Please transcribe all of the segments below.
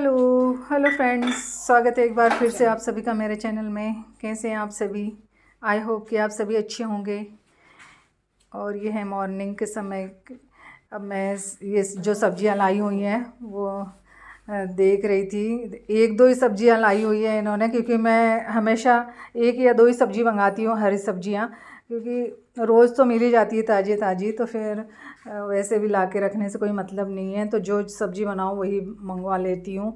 Hello hello friends, स्वागत है एक बार फिर से आप सभी का मेरे चैनल में। कैसे हैं आप सभी? आई होप कि आप सभी अच्छे होंगे। और ये है मॉर्निंग के समय। अब मैं ये जो सब्जियां लाई हुई हैं वो देख रही थी। एक दो ही सब्जियां लाई हुई है इन्होंने, क्योंकि मैं हमेशा एक या दो ही सब्जी मंगाती हूँ, हरी सब्जियां, क्योंकि रोज़ तो मिल ही जाती है ताज़ी ताज़ी। तो फिर वैसे भी ला के रखने से कोई मतलब नहीं है, तो जो सब्ज़ी बनाऊँ वही मंगवा लेती हूँ।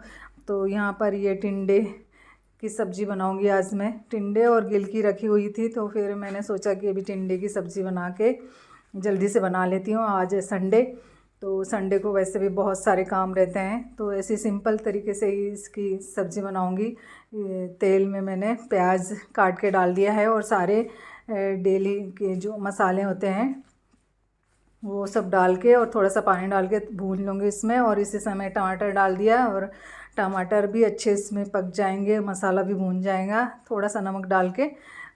तो यहाँ पर ये टिंडे की सब्ज़ी बनाऊँगी आज मैं। टिंडे और गिलकी रखी हुई थी, तो फिर मैंने सोचा कि अभी टिंडे की सब्ज़ी बना के जल्दी से बना लेती हूँ। आज है संडे, तो संडे को वैसे भी बहुत सारे काम रहते हैं, तो ऐसे सिंपल तरीके से ही इसकी सब्ज़ी बनाऊँगी। तेल में मैंने प्याज काट के डाल दिया है और सारे डेली के जो मसाले होते हैं वो सब डाल के और थोड़ा सा पानी डाल के भून लूँगी इसमें। और इसी समय टमाटर डाल दिया, और टमाटर भी अच्छे इसमें पक जाएंगे, मसाला भी भून जाएगा, थोड़ा सा नमक डाल के।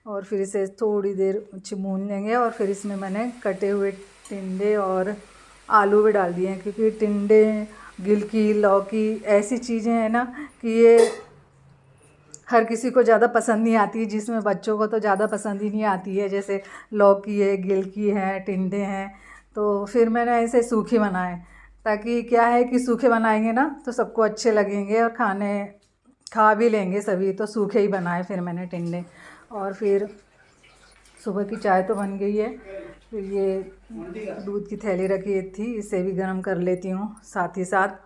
और फिर इसे थोड़ी देर अच्छी भून लेंगे। और फिर इसमें मैंने कटे हुए टिंडे और आलू भी डाल दिए हैं, क्योंकि टिंडे, गिलकी, लौकी ऐसी चीज़ें हैं ना कि ये हर किसी को ज़्यादा पसंद नहीं आती है। जिसमें बच्चों को तो ज़्यादा पसंद ही नहीं आती है, जैसे लौकी है, गिलकी है, टिंडे हैं। तो फिर मैंने ऐसे सूखे बनाए, ताकि क्या है कि सूखे बनाएंगे ना तो सबको अच्छे लगेंगे और खा भी लेंगे सभी। तो सूखे ही बनाए फिर मैंने टिंडे। और फिर सुबह की चाय तो बन गई है। फिर ये दूध की थैली रखी थी, इसे भी गर्म कर लेती हूँ साथ ही साथ।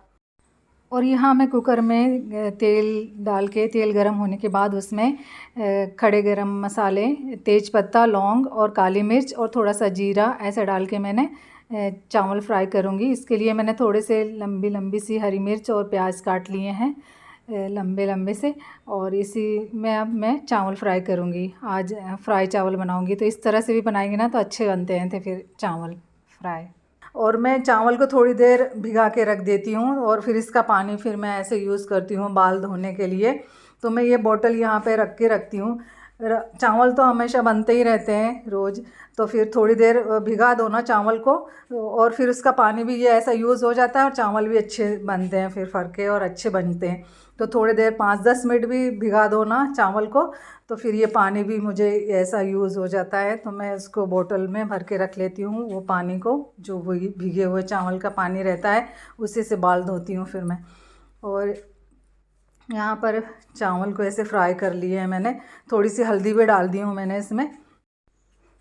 और यहाँ मैं कुकर में तेल डाल के, तेल गर्म होने के बाद उसमें खड़े गरम मसाले, तेज पत्ता, लौंग और काली मिर्च और थोड़ा सा जीरा ऐसा डाल के मैंने चावल फ्राई करूँगी। इसके लिए मैंने थोड़े से लंबी लंबी सी हरी मिर्च और प्याज काट लिए हैं लंबे लंबे से। और इसी में अब मैं चावल फ्राई करूँगी। आज फ्राई चावल बनाऊँगी, तो इस तरह से भी बनाएंगे ना तो अच्छे बनते हैं थे फिर चावल फ्राई। और मैं चावल को थोड़ी देर भिगा के रख देती हूँ, और फिर इसका पानी फिर मैं ऐसे यूज़ करती हूँ बाल धोने के लिए। तो मैं ये बोतल यहाँ पे रख के रखती हूँ। चावल तो हमेशा बनते ही रहते हैं रोज़, तो फिर थोड़ी देर भिगा दो ना चावल को, और फिर उसका पानी भी ये ऐसा यूज़ हो जाता है और चावल भी अच्छे बनते हैं, फिर फरके और अच्छे बनते हैं। तो थोड़ी देर 5-10 मिनट भी भिगा दो ना चावल को, तो फिर ये पानी भी मुझे ऐसा यूज़ हो जाता है। तो मैं उसको बोतल में भर के रख लेती हूँ, वो पानी को, जो वही भीगे हुए चावल का पानी रहता है उसी से बाल धोती हूँ फिर मैं। और यहाँ पर चावल को ऐसे फ्राई कर लिए हैं मैंने, थोड़ी सी हल्दी भी डाल दी हूँ मैंने इसमें।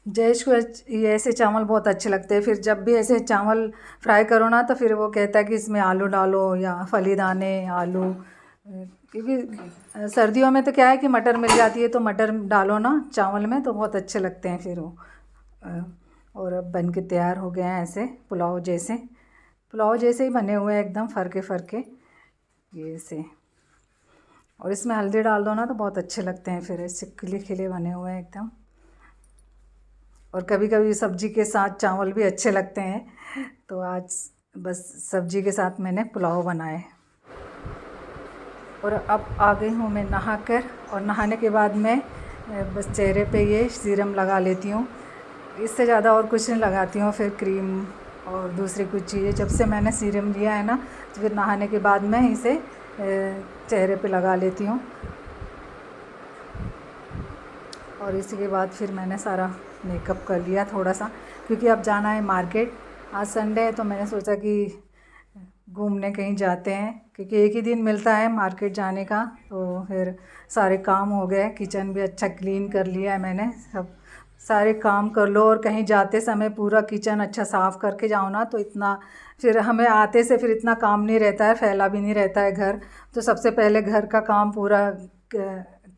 जयेश को ये ऐसे चावल बहुत अच्छे लगते हैं। फिर जब भी ऐसे चावल फ्राई करो ना तो फिर वो कहता है कि इसमें आलू डालो या फली दाने आलू, क्योंकि सर्दियों में तो क्या है कि मटर मिल जाती है, तो मटर डालो ना चावल में तो बहुत अच्छे लगते हैं फिर वो। और अब बन के तैयार हो गए हैं ऐसे पुलाव जैसे ही बने हुए हैं, एकदम फरके फरके ये से। और इसमें हल्दी डाल दो ना तो बहुत अच्छे लगते हैं फिर, ऐसे खिले खिले बने हुए हैं एकदम। और कभी कभी सब्जी के साथ चावल भी अच्छे लगते हैं। तो आज बस सब्जी के साथ मैंने पुलाव बनाए। और अब आ गई हूँ मैं नहाकर, और नहाने के बाद मैं बस चेहरे पे ये सीरम लगा लेती हूँ। इससे ज़्यादा और कुछ नहीं लगाती हूँ, फिर क्रीम और दूसरी कुछ चीज़ें। जब से मैंने सीरम लिया है ना तो फिर नहाने के बाद मैं इसे चेहरे पे लगा लेती हूँ। और इसी के बाद फिर मैंने सारा मेकअप कर लिया थोड़ा सा, क्योंकि अब जाना है मार्केट। आज संडे है, तो मैंने सोचा कि घूमने कहीं जाते हैं, क्योंकि एक ही दिन मिलता है मार्केट जाने का। तो फिर सारे काम हो गए, किचन भी अच्छा क्लीन कर लिया है मैंने, सब सारे काम कर लो। और कहीं जाते समय पूरा किचन अच्छा साफ़ करके जाओ ना, तो इतना फिर हमें आते से फिर इतना काम नहीं रहता है, फैला भी नहीं रहता है घर। तो सबसे पहले घर का काम पूरा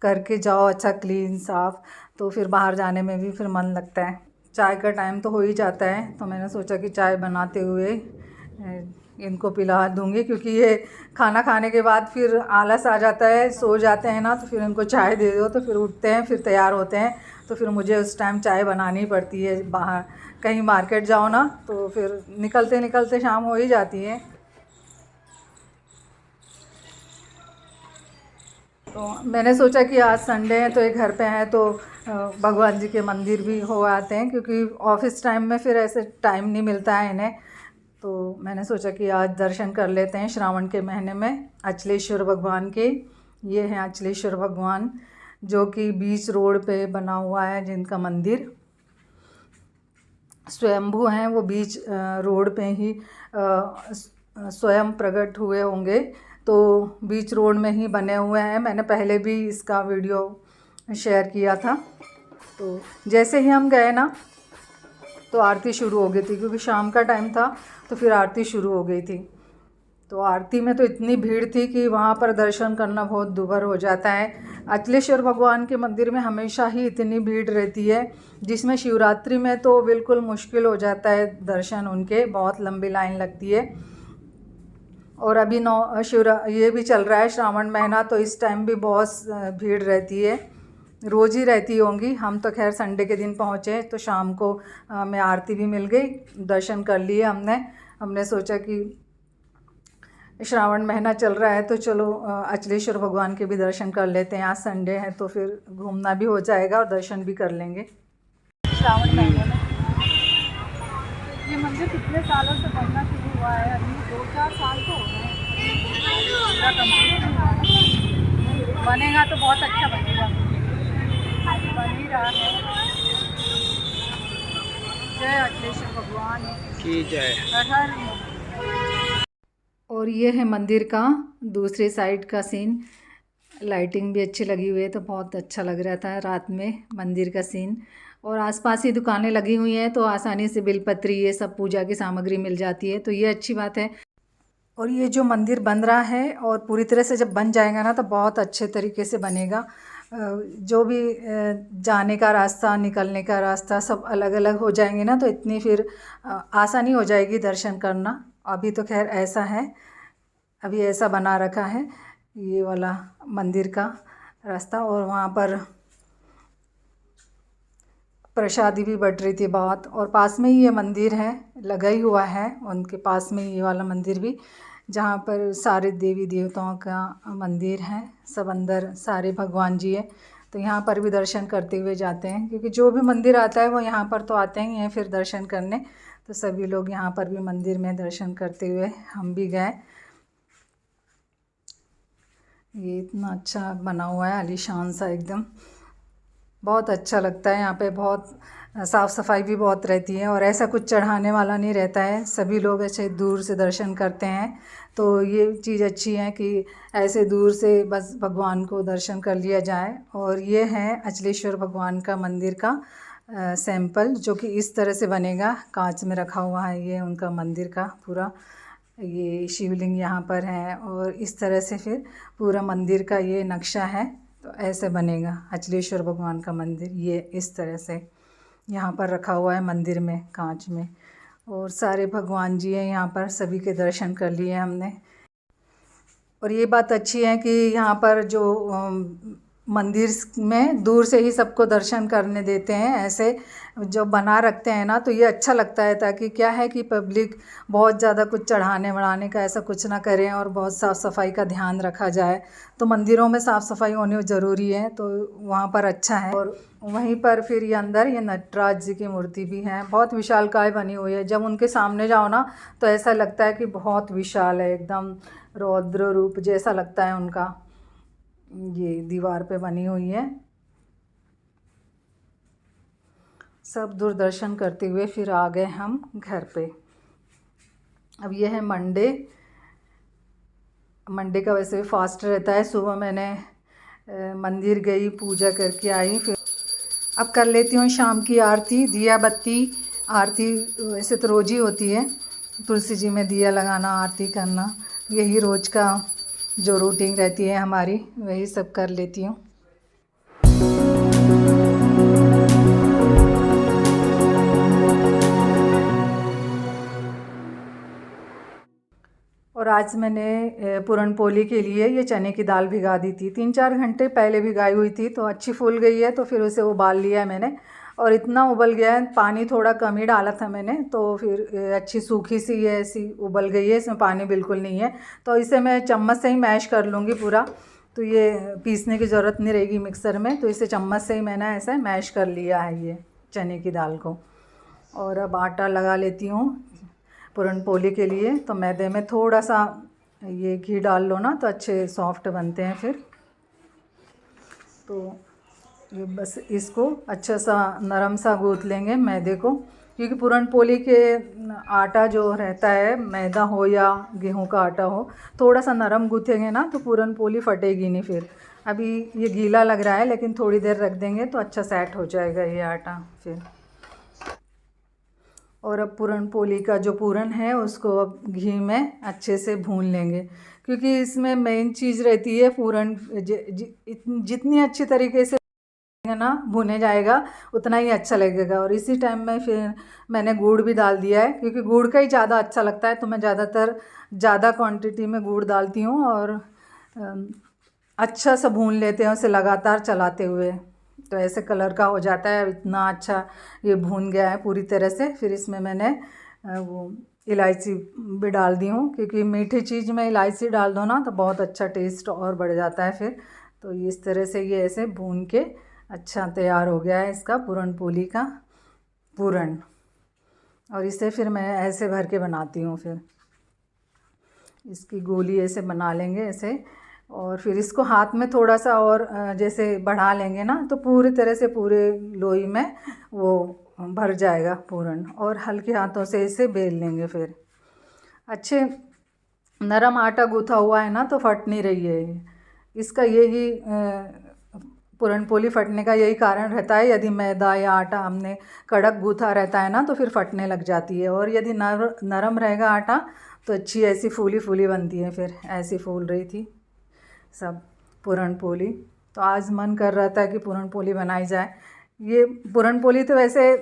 करके जाओ अच्छा क्लीन साफ़, तो फिर बाहर जाने में भी फिर मन लगता है। चाय का टाइम तो हो ही जाता है, तो मैंने सोचा कि चाय बनाते हुए इनको पिला दूँगी, क्योंकि ये खाना खाने के बाद फिर आलस आ जाता है, सो जाते हैं ना, तो फिर इनको चाय दे दो तो फिर उठते हैं, फिर तैयार होते हैं। तो फिर मुझे उस टाइम चाय बनानी पड़ती है। बाहर कहीं मार्केट जाओ ना तो फिर निकलते निकलते शाम हो ही जाती है। तो मैंने सोचा कि आज संडे है तो ये घर पे हैं, तो भगवान जी के मंदिर भी हो आते हैं, क्योंकि ऑफिस टाइम में फिर ऐसे टाइम नहीं मिलता है इन्हें। तो मैंने सोचा कि आज दर्शन कर लेते हैं श्रावण के महीने में अचलेश्वर भगवान के। ये हैं अचलेश्वर भगवान जो कि बीच रोड पे बना हुआ है, जिनका मंदिर स्वयंभू हैं। वो बीच रोड पे ही स्वयं प्रकट हुए होंगे, तो बीच रोड में ही बने हुए हैं। मैंने पहले भी इसका वीडियो शेयर किया था। तो जैसे ही हम गए ना तो आरती शुरू हो गई थी, क्योंकि शाम का टाइम था तो फिर आरती शुरू हो गई थी। तो आरती में तो इतनी भीड़ थी कि वहाँ पर दर्शन करना बहुत दुभर हो जाता है। अचलेश्वर भगवान के मंदिर में हमेशा ही इतनी भीड़ रहती है, जिसमें शिवरात्रि में तो बिल्कुल मुश्किल हो जाता है दर्शन उनके, बहुत लंबी लाइन लगती है। और अभी ये भी चल रहा है श्रावण महीना, तो इस टाइम भी बहुत भीड़ रहती है, रोज़ ही रहती होंगी। हम तो खैर संडे के दिन पहुँचे तो शाम को हमें आरती भी मिल गई, दर्शन कर लिए हमने सोचा कि श्रावण महीना चल रहा है तो चलो अचलेश्वर भगवान के भी दर्शन कर लेते हैं। आज संडे है तो फिर घूमना भी हो जाएगा और दर्शन भी कर लेंगे। श्रावण महीने में ये मंदिर कितने सालों से बनना शुरू हुआ है? अभी 2-4 साल तो हो गए। बनेगा तो बहुत अच्छा बनेगा, बन ही रहा है। जय अचलेश्वर भगवान की जय। और ये है मंदिर का दूसरी साइड का सीन। लाइटिंग भी अच्छी लगी हुई है, तो बहुत अच्छा लग रहा था रात में मंदिर का सीन। और आसपास ही दुकानें लगी हुई हैं, तो आसानी से बिलपत्री ये सब पूजा की सामग्री मिल जाती है, तो ये अच्छी बात है। और ये जो मंदिर बन रहा है और पूरी तरह से जब बन जाएगा ना तो बहुत अच्छे तरीके से बनेगा। जो भी जाने का रास्ता, निकलने का रास्ता सब अलग अलग हो जाएंगे ना, तो इतनी फिर आसानी हो जाएगी दर्शन करना। अभी तो खैर ऐसा है, अभी ऐसा बना रखा है ये वाला मंदिर का रास्ता। और वहाँ पर प्रसादी भी बट रही थी बहुत। और पास में ही ये मंदिर है, लगा ही हुआ है उनके पास में ये वाला मंदिर भी, जहाँ पर सारे देवी देवताओं का मंदिर है, सब अंदर सारे भगवान जी हैं। तो यहाँ पर भी दर्शन करते हुए जाते हैं, क्योंकि जो भी मंदिर आता है वो यहाँ पर तो आते ही हैं फिर दर्शन करने। तो सभी लोग यहाँ पर भी मंदिर में दर्शन करते हुए हम भी गए। ये इतना अच्छा बना हुआ है, आलीशान सा एकदम, बहुत अच्छा लगता है। यहाँ पे बहुत साफ़ सफाई भी बहुत रहती है, और ऐसा कुछ चढ़ाने वाला नहीं रहता है, सभी लोग ऐसे दूर से दर्शन करते हैं। तो ये चीज़ अच्छी है कि ऐसे दूर से बस भगवान को दर्शन कर लिया जाए। और ये है अचलेश्वर भगवान का मंदिर का सैंपल, जो कि इस तरह से बनेगा, कांच में रखा हुआ है ये उनका मंदिर का पूरा। ये शिवलिंग यहाँ पर है और इस तरह से फिर पूरा मंदिर का ये नक्शा है। तो ऐसे बनेगा अचलेश्वर भगवान का मंदिर, ये इस तरह से यहाँ पर रखा हुआ है मंदिर में, कांच में। और सारे भगवान जी हैं यहाँ पर, सभी के दर्शन कर लिए हमने। और ये बात अच्छी है कि यहाँ पर जो मंदिर में दूर से ही सबको दर्शन करने देते हैं, ऐसे जो बना रखते हैं ना, तो ये अच्छा लगता है। ताकि क्या है कि पब्लिक बहुत ज़्यादा कुछ चढ़ाने बढ़ाने का ऐसा कुछ ना करें, और बहुत साफ़ सफाई का ध्यान रखा जाए। तो मंदिरों में साफ़ सफाई होनी ज़रूरी है, तो वहाँ पर अच्छा है। और वहीं पर फिर ये अंदर ये नटराज जी की मूर्ति भी है, बहुत विशालकाय बनी हुई है। जब उनके सामने जाओ ना तो ऐसा लगता है कि बहुत विशाल है, एकदम रौद्र रूप जैसा लगता है उनका। ये दीवार पे बनी हुई है। सब दूरदर्शन करते हुए फिर आ गए हम घर पे। अब ये है मंडे का वैसे फास्ट रहता है। सुबह मैंने मंदिर गई, पूजा करके आई, फिर अब कर लेती हूँ शाम की आरती, दिया बत्ती आरती। वैसे तो रोज़ ही होती है, तुलसी जी में दिया लगाना, आरती करना, यही रोज़ का जो रूटीन रहती है हमारी, वही सब कर लेती हूँ। और आज मैंने पूरन पोली के लिए ये चने की दाल भिगा दी थी, 3-4 घंटे पहले भिगाई हुई थी, तो अच्छी फूल गई है। तो फिर उसे उबाल लिया है मैंने, और इतना उबल गया है, पानी थोड़ा कम ही डाला था मैंने, तो फिर अच्छी सूखी सी ये ऐसी उबल गई है, इसमें पानी बिल्कुल नहीं है। तो इसे मैं चम्मच से ही मैश कर लूँगी पूरा, तो ये पीसने की ज़रूरत नहीं रहेगी मिक्सर में। तो इसे चम्मच से ही मैंने ऐसे मैश कर लिया है ये चने की दाल को। और अब आटा लगा लेती हूँ। पूरन पोली के लिए। तो मैदे में थोड़ा सा ये घी डाल लो ना तो अच्छे सॉफ्ट बनते हैं फिर। तो ये बस इसको अच्छा सा नरम सा गूँथ लेंगे मैदे को, क्योंकि पूरन पोली के आटा जो रहता है, मैदा हो या गेहूं का आटा हो, थोड़ा सा नरम गूँथेंगे ना तो पूरन पोली फटेगी नहीं फिर। अभी ये गीला लग रहा है लेकिन थोड़ी देर रख देंगे तो अच्छा सेट हो जाएगा ये आटा फिर। और अब पूरन पोली का जो पूरन है उसको अब घी में अच्छे से भून लेंगे, क्योंकि इसमें मेन चीज़ रहती है पूरन जितनी अच्छी तरीके से ना भुने जाएगा उतना ही अच्छा लगेगा। और इसी टाइम में फिर मैंने गुड़ भी डाल दिया है, क्योंकि गुड़ का ही ज़्यादा अच्छा लगता है, तो मैं ज़्यादातर ज़्यादा क्वांटिटी में गुड़ डालती हूँ। और अच्छा सा भून लेते हैं उसे लगातार चलाते हुए, तो ऐसे कलर का हो जाता है। इतना अच्छा ये भून गया है पूरी तरह से। फिर इसमें मैंने वो इलायची भी डाल दी हूँ, क्योंकि मीठी चीज़ में इलायची डाल दो ना तो बहुत अच्छा टेस्ट और बढ़ जाता है फिर। तो इस तरह से ये ऐसे भून के अच्छा तैयार हो गया है इसका पूरन पोली का पूरन। और इसे फिर मैं ऐसे भर के बनाती हूँ। फिर इसकी गोली ऐसे बना लेंगे ऐसे, और फिर इसको हाथ में थोड़ा सा और जैसे बढ़ा लेंगे ना तो पूरी तरह से पूरे लोई में वो भर जाएगा पूरन। और हल्के हाथों से इसे बेल लेंगे फिर। अच्छे नरम आटा गूँथा हुआ है ना तो फट नहीं रही है। इसका यही पूरन पोली फटने का यही कारण रहता है। यदि मैदा या आटा हमने कड़क गूँथा रहता है ना तो फिर फटने लग जाती है। और यदि नरम रहेगा आटा तो अच्छी ऐसी फूली फूली बनती है। फिर ऐसी फूल रही थी सब पूरन पोली। तो आज मन कर रहा था कि पूरन पोली बनाई जाए। ये पूरन पोली तो वैसे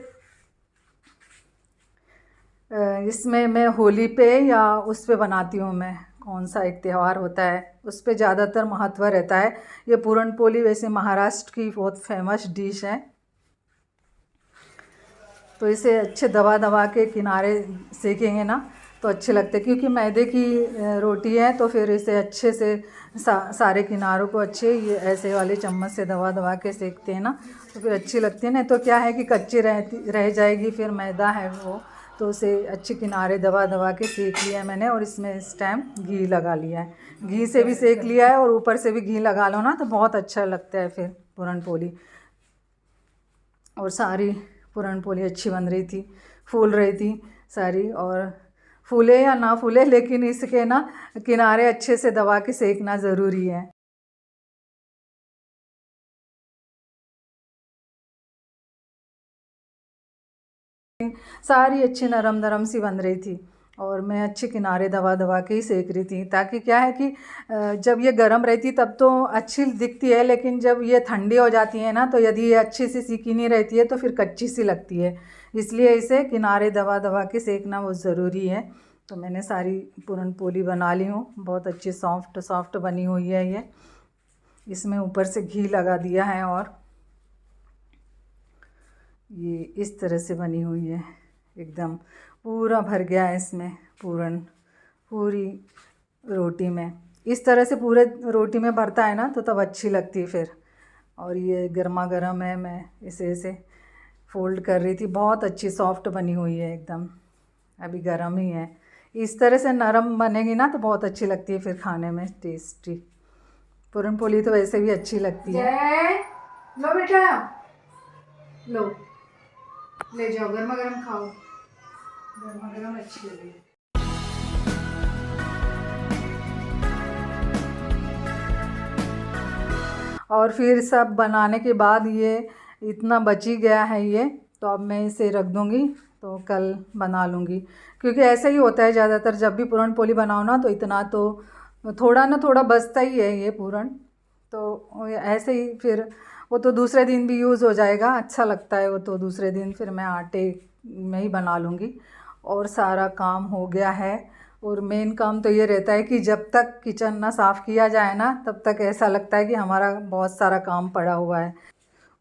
इसमें मैं होली पे या उस पे बनाती हूँ, मैं कौन सा एक त्यौहार होता है उस पे ज़्यादातर महत्व रहता है। ये पूरन पोली वैसे महाराष्ट्र की बहुत फेमस डिश है। तो इसे अच्छे दबा दबा के किनारे सेकेंगे ना तो अच्छे लगते हैं, क्योंकि मैदे की रोटी है तो फिर इसे अच्छे से सारे किनारों को अच्छे ये ऐसे वाले चम्मच से दबा दबा के सेकते हैं ना तो फिर अच्छी लगती है। नहीं तो क्या है कि कच्ची रह जाएगी, फिर मैदा है वो, तो उसे अच्छे किनारे दबा दबा के सेक लिया है मैंने। और इसमें इस टाइम घी लगा लिया है, घी से भी सेक लिया है और ऊपर से भी घी लगा लो ना तो बहुत अच्छा लगता है फिर पूरन पोली। और सारी पूरन पोली अच्छी बन रही थी, फूल रही थी सारी। और फूले या ना फूले लेकिन इसके ना किनारे अच्छे से दबा के सेकना ज़रूरी है। सारी अच्छी नरम नरम सी बन रही थी और मैं अच्छे किनारे दबा दबा के ही सेक रही थी, ताकि क्या है कि जब ये गर्म रहती तब तो अच्छी दिखती है, लेकिन जब ये ठंडी हो जाती है ना तो यदि ये अच्छी सी सीखी नहीं रहती है तो फिर कच्ची सी लगती है। इसलिए इसे किनारे दबा दबा के सेकना बहुत ज़रूरी है। तो मैंने सारी पूरन पोली बना ली हूँ, बहुत अच्छी सॉफ्ट सॉफ्ट बनी हुई है ये। इसमें ऊपर से घी लगा दिया है और ये इस तरह से बनी हुई है, एकदम पूरा भर गया है इसमें पूरन पूरी रोटी में। इस तरह से पूरे रोटी में भरता है ना तो तब अच्छी लगती है फिर। और ये गर्मा गर्म है, मैं इसे ऐसे फोल्ड कर रही थी, बहुत अच्छी सॉफ्ट बनी हुई है एकदम, अभी गर्म ही है। इस तरह से नरम बनेगी ना तो बहुत अच्छी लगती है फिर खाने में, टेस्टी। पूरन पोली तो वैसे भी अच्छी लगती है। लो बेटा, लो ले जाओ, गर्मा गर्म खाओ, गर्मा गर्म अच्छी लगेगी। और फिर सब बनाने के बाद ये इतना बची गया है ये, तो अब मैं इसे रख दूँगी, तो कल बना लूँगी। क्योंकि ऐसा ही होता है ज़्यादातर, जब भी पूरन पोली बनाओ ना तो इतना तो थोड़ा ना थोड़ा बचता ही है ये पूरन। तो ऐसे ही फिर वो तो दूसरे दिन भी यूज़ हो जाएगा, अच्छा लगता है वो तो। दूसरे दिन फिर मैं आटे में ही बना लूँगी। और सारा काम हो गया है। और मेन काम तो ये रहता है कि जब तक किचन ना साफ़ किया जाए ना तब तक ऐसा लगता है कि हमारा बहुत सारा काम पड़ा हुआ है।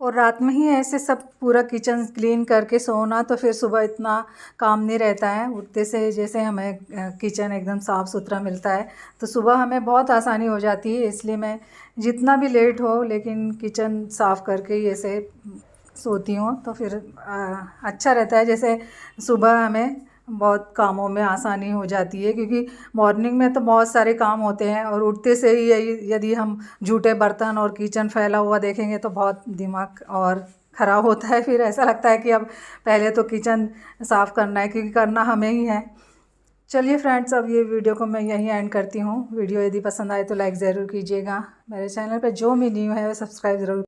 और रात में ही ऐसे सब पूरा किचन क्लीन करके सोना तो फिर सुबह इतना काम नहीं रहता है। उठते से जैसे हमें किचन एकदम साफ़ सुथरा मिलता है तो सुबह हमें बहुत आसानी हो जाती है। इसलिए मैं जितना भी लेट हो लेकिन किचन साफ़ करके ही ऐसे सोती हूँ, तो फिर अच्छा रहता है। जैसे सुबह हमें बहुत कामों में आसानी हो जाती है, क्योंकि मॉर्निंग में तो बहुत सारे काम होते हैं और उठते से ही यदि हम जूठे बर्तन और किचन फैला हुआ देखेंगे तो बहुत दिमाग और ख़राब होता है। फिर ऐसा लगता है कि अब पहले तो किचन साफ़ करना है, क्योंकि करना हमें ही है। चलिए फ्रेंड्स, अब ये वीडियो को मैं यहीं एंड करती हूँ। वीडियो यदि पसंद आए तो लाइक ज़रूर कीजिएगा। मेरे चैनल पर जो भी न्यू है वो सब्सक्राइब ज़रूर